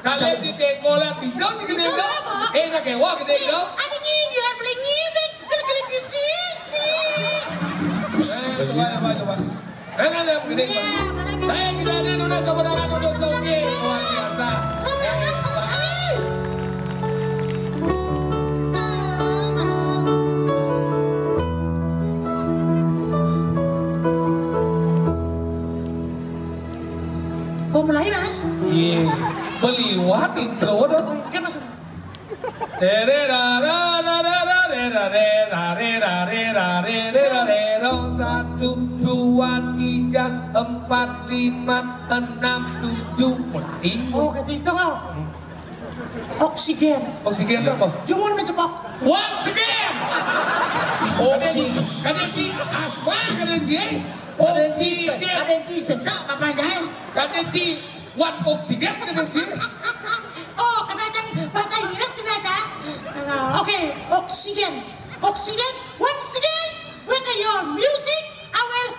Salib di dekolan pisau di gede dong. Enak ya, wah gede dong. Ada nyindir, beli nyindir, kali di sisi. Coba. Enak ya, gede dong. Saya tidak ada nuna saudara untuk sauge, luar biasa. Oh mulai mas? Iya, beliwat intro dong. Kan mas? Satu, dua, tiga, empat, lima, enam, tujuh, mulai. Oh ketiga kau. Oksigen. Oksigen apa? Jangan mencepok. Once again. Oksigen. Kadensi asma kadensi. Kadensi sesak apa aja? Kadensi what oksigen kadensi. Oh kena aja bahasa Inggris kena aja. Oke, oksigen. Oksigen. Once again, with your music, I will.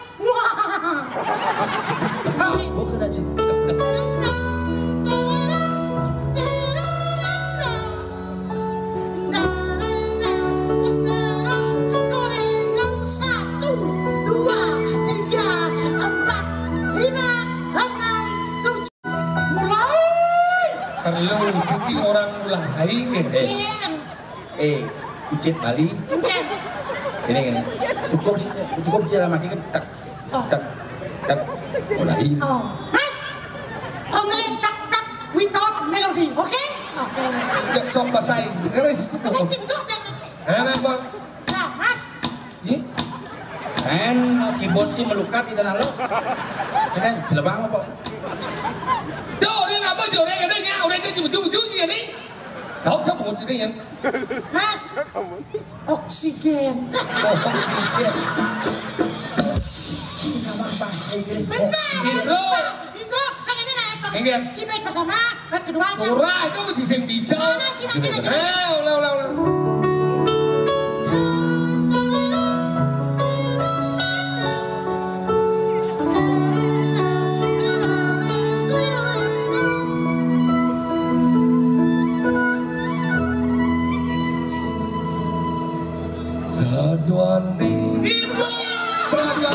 Bukan aja. Kalau suci orang mulai kucit Bali. Ini cukup sila mati kan tak mulai. Oh, Mas, only tak without melody, okay? Okay. Gak sok basai, garis. Ada cendok dan. Enak bang. Nah, Mas. Kan keyboard sih melukat di dalam lo. Kan jelebang apa? Dia ngapa joreng ada nya, udah cuci ya nih. Tahu tak mau jadi yang. Mas, oksigen. Oh, oksigen. Nama bahasa Inggris. Benar. Itu yang ini naik pak. Enggak. Cipet pertama, bat kedua aja. Murah itu masih yang bisa. Ulah. Saduan di Praga.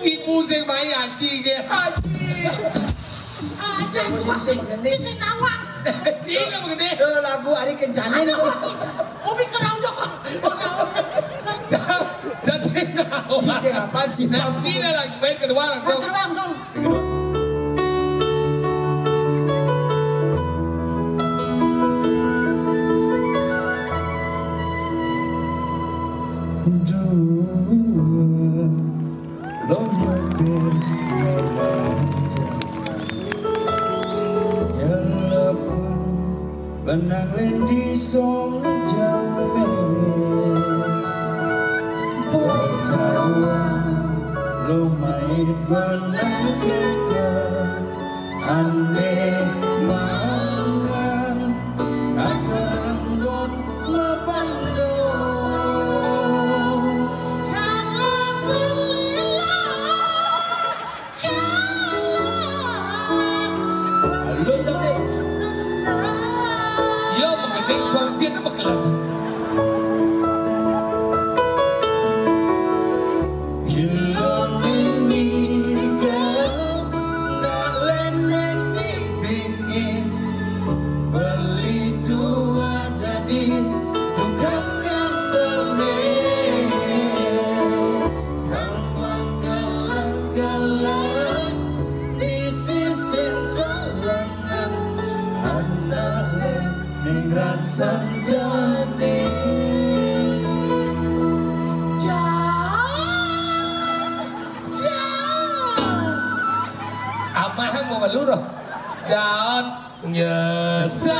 Ibu sing main haji ke Cici nawang. Cina begini. Lagu Ari Kencana nih. Obi kerang joko. Jangan sing nawang. Cici apa sih? Nanti lagi main kedua langsung. Kedua langsung. Benang lendi song jawe Bertawa lumai benang keke Ande mangan akan got ngapando Halo sampai Mengenai sorjian apa kelihatan? Rasa jadi malu roh. Jangan nyesal.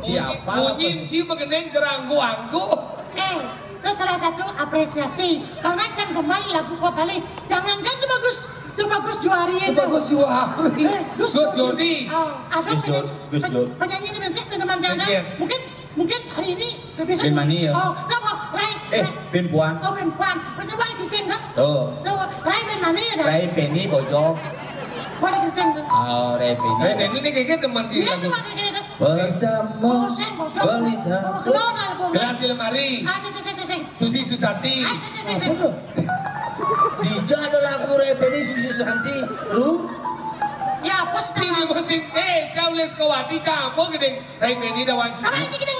Siapa Nyinci begeneng jeranggu-anggu. Itu salah satu apresiasi. Karena can pemain lagu Kota Bali. Jangankan itu bagus juari itu. Bagus juari. Gus Jodi. Penyanyi di Mesir dan teman-teman. Mungkin hari ini besok. Ben Mani ya. Oh, Rai. Ben Puan. Oh, Ben Puan. Itu balik kriting kan? Tuh. Rai Ben Mani ya. Rai Penny bojok. Balik kriting kan? Oh, Rai Penny. Ini kayaknya teman dia. Iya, teman dia. Pertama balita Gerasi Lemari. Sing. Susi Susanti. Sing. Dija ada lagu Rai Penny Susi Susanti. Ru. Ya, pasti. Ini mesin. Kau les kawati campur gede. Rai Penny dah wangi.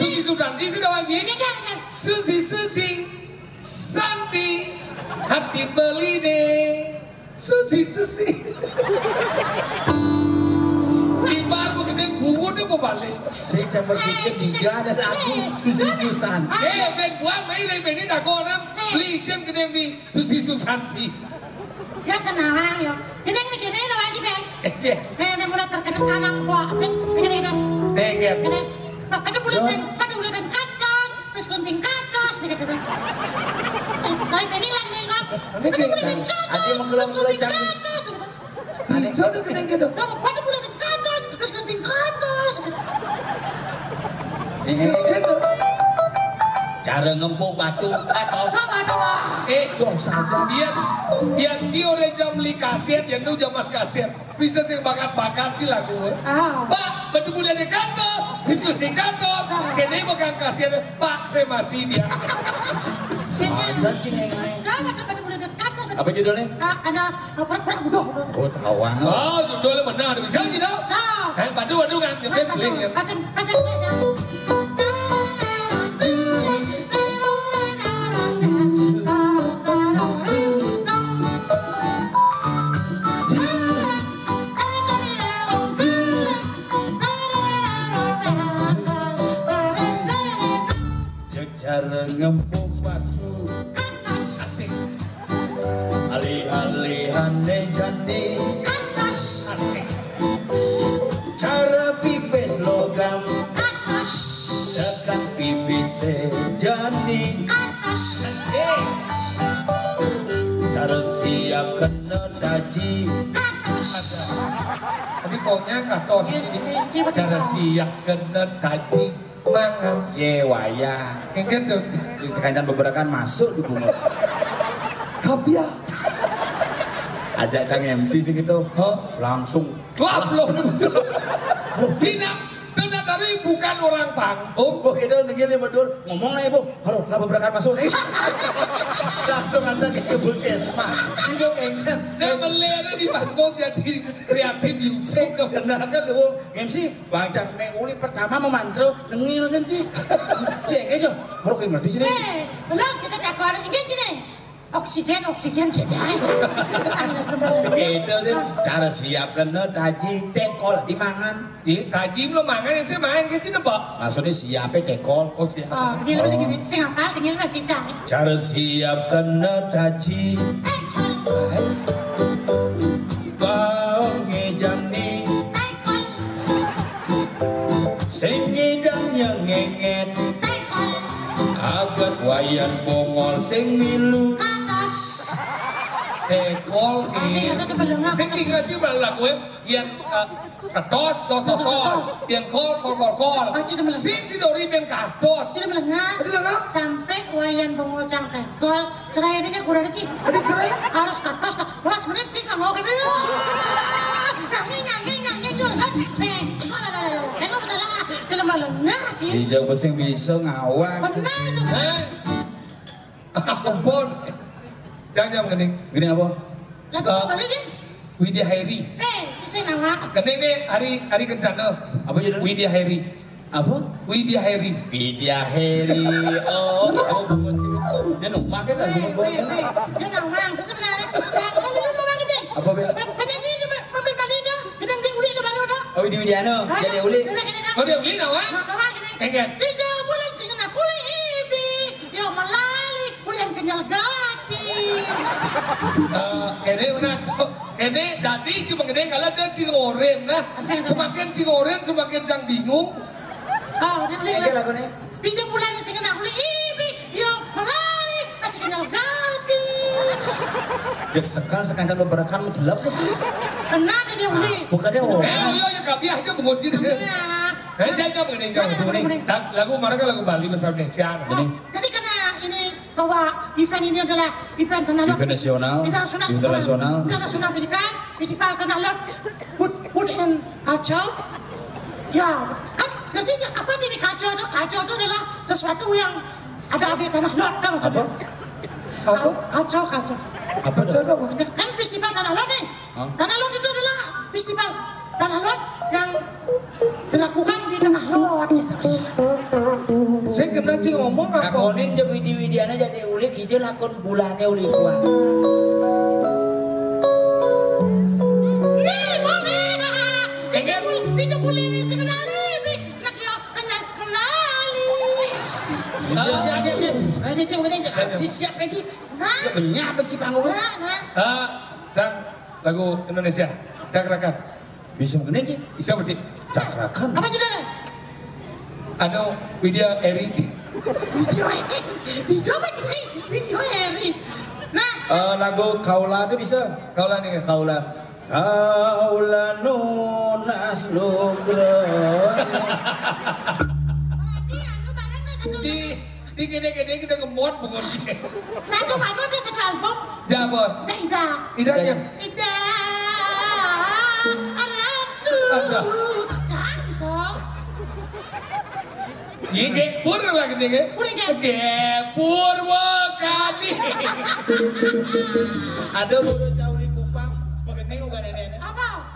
Susi Susanti sudah wangi. Susi Santi. Hati beli deh. Susi. Ibal begitu bungu dia kok balik. Saya campur pikir Dija ada lagu Susi Susanti. Ben buang main dari Penny dah kau orang. Beli jam gede di Susi Susanti. Ya senang ya. Ini dah lagi Ben. Ini mulai terkenal anak gua. Ini. Ada bulatan kantos, terus gunting kantos, gitu. Dari Penny lagi ngap. Ada menggelam-gelam canggih. Ada jodoh kena gitu. Ada bulatan kantos, terus gunting kantos. Cara ngempuk batu atau Jom saja. Yang Cio jam beli kaset, yang itu zaman kaset. Bisa sih bakat-bakat sih lagu. Pak, betul boleh di kantos, bisa di kantos. Kini bukan kaset, Pak kremasi dia. ada sih yang apa judulnya? Ada pura-pura bodoh. Oh, tawang. Oh, judulnya benar. Bisa gitu? Waduh kan. Pasang aja. Cara ngempuk batu alih-alihan jani cara pipis logam tekan pipis jani cara siap kena taji Tapi koknya katos ini cara siap kena taji mangan waya ingin tuh kancan beberapa kan masuk di bunga tapi ya ajak cang MC sih gitu langsung kelas loh Cina benar dari bukan orang panggung itu begini betul ngomong aja bu harus lah beberapa masuk nih langsung aja ke puskesmas itu kayaknya dia melera di panggung jadi kreatif music benar kan lu MC bangcang menguli pertama memantau nengil kan sih cek aja harus kayak ngerti sini belum kita tak ada gini oksigen kita itu sih cara siap kena taji tekol dimangan taji belum mangan yang saya main ke sini pak maksudnya siapnya tekol siap begini saya ngapal tinggal masih cari cara siap kena taji kau ngejani sengidang yang ngenget agat wayan bongol sing milu tekol sing tinggal sih baru lagu yang katos yang kol sing dori yang katos sudah melengah sampai wayan bongol cang tekol cerai aja kurang aja ada cerai harus katos mulai semenit dia nggak mau kan nyanyi jualan saya nggak salah tidak melengah sih hijau pesing bisa ngawang benar ampun jangan gening gini apa? lagu apa lagi? Widya Hairi saya nama gening nih hari kencana apa judulnya? Widya Hairi apa? Widya Hairi oh kamu bungun sih dia numpak kan lagu bungun dia nama saya sebenarnya jangan lu ngomong gede apa bel? penyanyi itu mobil Malina gedang dia uli Oh di Widiano jadi uli. Oh dia uli nawa? Enggak. Bisa bulan sing nak uli ibi. Yo malali bulan kenyal gati. Kene una kene dadi cuma gede kalau ada cingoren nah. Semakin cingoren semakin jang bingung. Oh, dia lagunya. Bisa bulan sing nak uli ibi. Yo malali masih kenyal gati. Dek sekarang beberapa menjelap sih. Benar dia uli. Bukannya orang. Iya kapiah aja mengunci deh. Saya nggak mengenai lagu mana kan lagu Bali bahasa Indonesia. Jadi karena ini bahwa event ini adalah event kenalot internasional pendidikan festival kenalot food and culture. Ya, kan ngerti apa ini culture itu? Culture itu adalah sesuatu yang ada di tanah lot, kan maksudnya? Apa? Culture. Apa coba? Kan festival kenalot nih. Kenalot itu adalah festival kenalot yang dilakukan di tengah lot gitu. Saya kena sih ngomong apa? Lakonin je Widiana jadi ulik hijau lakon bulannya ulik kuat. Nih boleh, itu boleh ini sebenarnya nih. Nak yo hanya menali. Siap aja. Nah, Siap benci panggungnya. Cang lagu Indonesia, cakrakan. Bisa begini sih? Bisa berarti. Cakrakan. apa judulnya? Ano Widya Eri. Video Eri. Nah, Lagu Kaula itu bisa. Kaulah nih kan. Kaula nunas lugro. Di gede-gede kita ngemot bungon dia. satu kamu ada satu album. Jabon. Ida yang. Ida. Aratu. Jangan bisa. Iya pur lagi nih kan. Gepur wakadi. Ada bodoh jauh di Kupang. Begini bukan ini. Apa?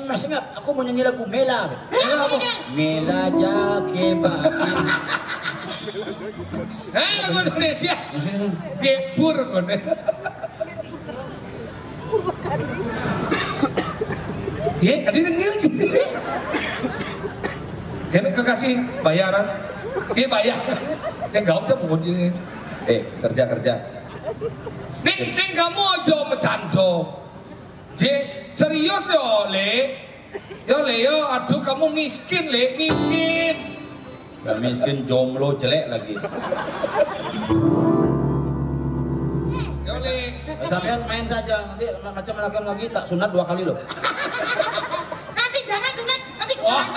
Masih nggak? Aku mau nyanyi lagu Mela. Apa? Mela Jakeba. Lagu Indonesia. Gepur kon. Iya, tadi nengil sih. Kena kekasih bayaran. Dia bayar. Yang gak usah pungut ini. Kerja. Ning kamu aja bercanda. Serius yo le. Yo aduh kamu miskin le, miskin. Gak miskin, jomblo jelek lagi. Yo le. Sampean main saja, nanti macam lagi tak sunat 2 kali loh. Nanti jangan sunat, nanti Wah,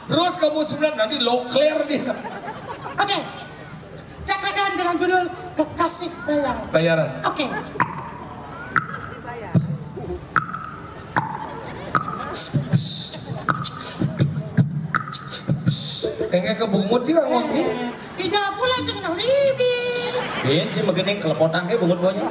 terus kamu sunat nanti low clear dia. Oke. Cakrakan dengan judul Kekasih Bayaran. Oke. Kayaknya kebungut sih kan ngomong. Tiga bulan jangan libi. Benci megening kelepotan kayak bungut bonya.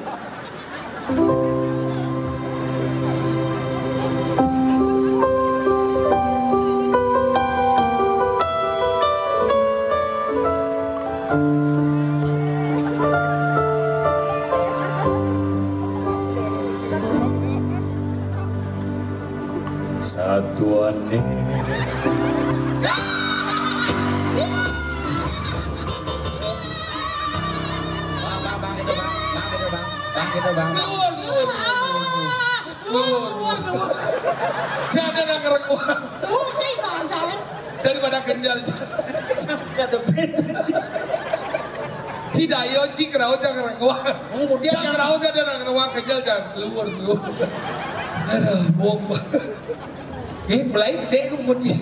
Satuane Bang. Jangan nak ngerekuan. Daripada kenjal. Cidayo cikrau jangan ngerekuan. Jangan ngerekuan saja nak ngerekuan kenjal jangan keluar dulu. Aduh, bohong. Mulai deh aku mengunci.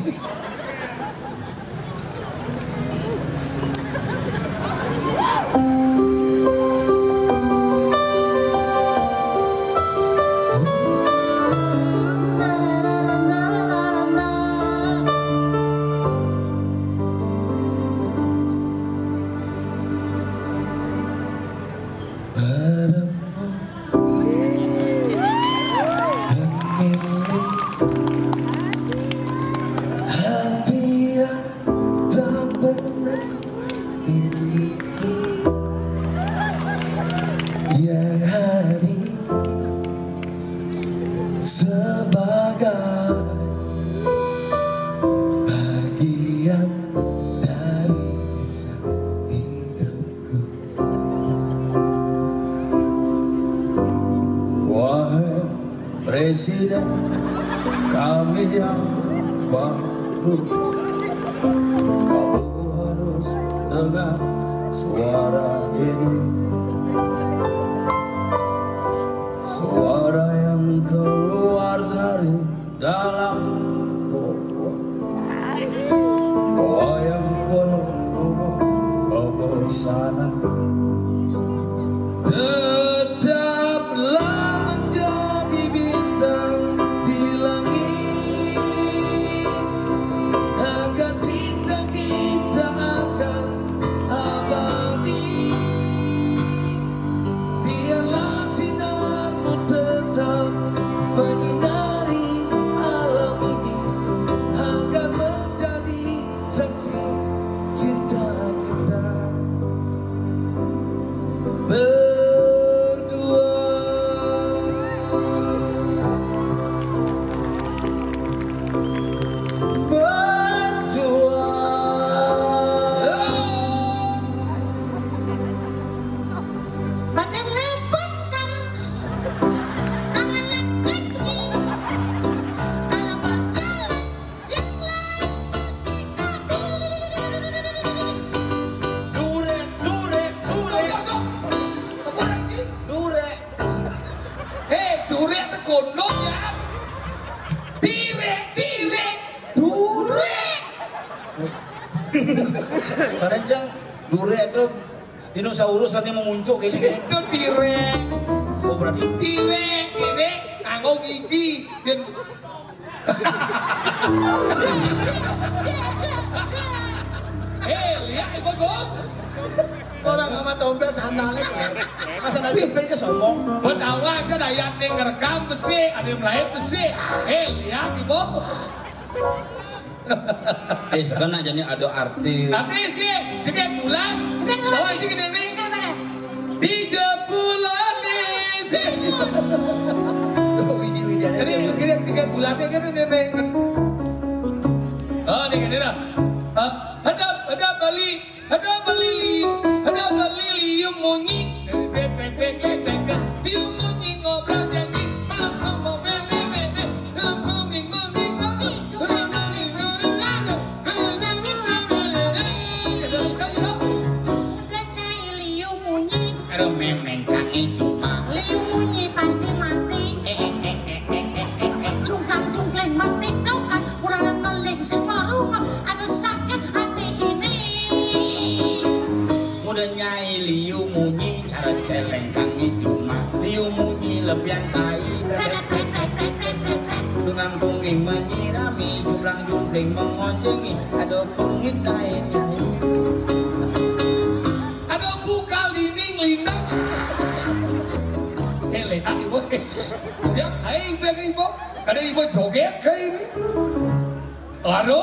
yang baru. Kamu harus dengar suara ini, suara yang keluar dari dalam goa, goa yang penuh kebosanan. Tetaplah menjadi bintang di langit, agar cinta kita akan abadi. Biarlah sinarmu tetap menyinari alam ini, agar menjadi saksi cinta kita berdua. Badannya besar, tangannya kecil. Kalau berjalan, yang lain pasti kabur. Durek, durek, durek, durek. Durek kondom ya. Direk, durek. Kadang durek itu dinosaurus kan yang memuncul kayak gini. Itu direk. Oh berarti Direk, anggo gigi. Lihat ibu gua. orang sama tombel sandalnya. Masa nabi ke sombong. Pendawa aja dayat yang ngerekam besi, ada yang lain besi. Lihat ibu. Sekarang aja nih ada artis. Artis sih, jadi pulang. Bawa aja ke nenek. Di bulan sih. Widi ada. Jadi tiga bulannya kan nenek. Oh, ini dah. Ada Bali liu munyi. Liu munyi ngobrol jadi. Aduh memang canggih cuma. Liu munyi pasti mati. Cungkang-cungkling mati kau kan kurang meling semua rumah. Aduh sakit hati ini. Mudah nyai liu munyi cara celeng canggih cuma. Liu munyi lebihan tai. Dengan tungging menyirami jumlah jumpling mengoncengi. Aduh pengit tai nyai. Aduh bukal dinding lindang. Lihat ibu. Dia kain bagi ibu. Ada ibu joget kayak ini. Aduh.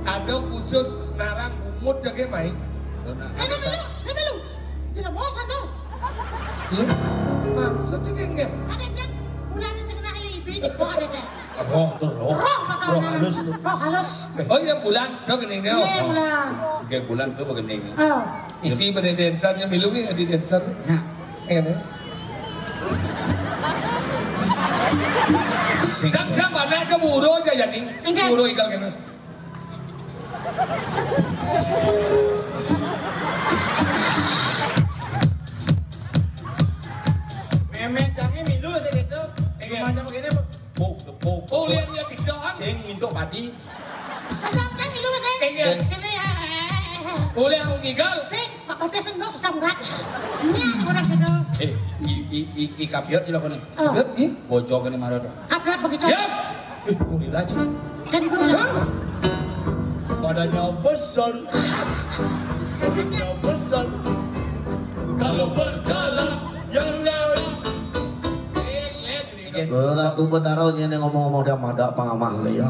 Ada khusus narang bumut jaga main. Sana dulu. Tidak mau sana. Iya. Maksud jaga enggak? Ada jam bulan segera libi. Oh ada jam. Roh halus. Roh halus. Oh iya bulan. Dok ini dia. Bulan. 3 bulan tuh begini. Oh. Isi pada dancernya milungnya di dancer. Nah. Kan? Jam mana cemburu aja ya nih. Cemburu igal kan. Memang canggih minum segitu. Rumahnya begini tepuk. Oh lihat pictoan. Sing minta padi. Sedang kan dulu sih. Kayaknya. Ini ya. Boleh aku ngigal. Sih, Pak Pada senang susah berat. Ini orang gitu. Ikapiot sila ko nih. Oh. Bojok ni marah tuh. Apa begitu? Ya. Gorila cuy. Kan gurila. Badannya besar. Badannya besar. Kalau berjalan yang lain. Ratu Betara ini ngomong-ngomong dia madak pangamah leya.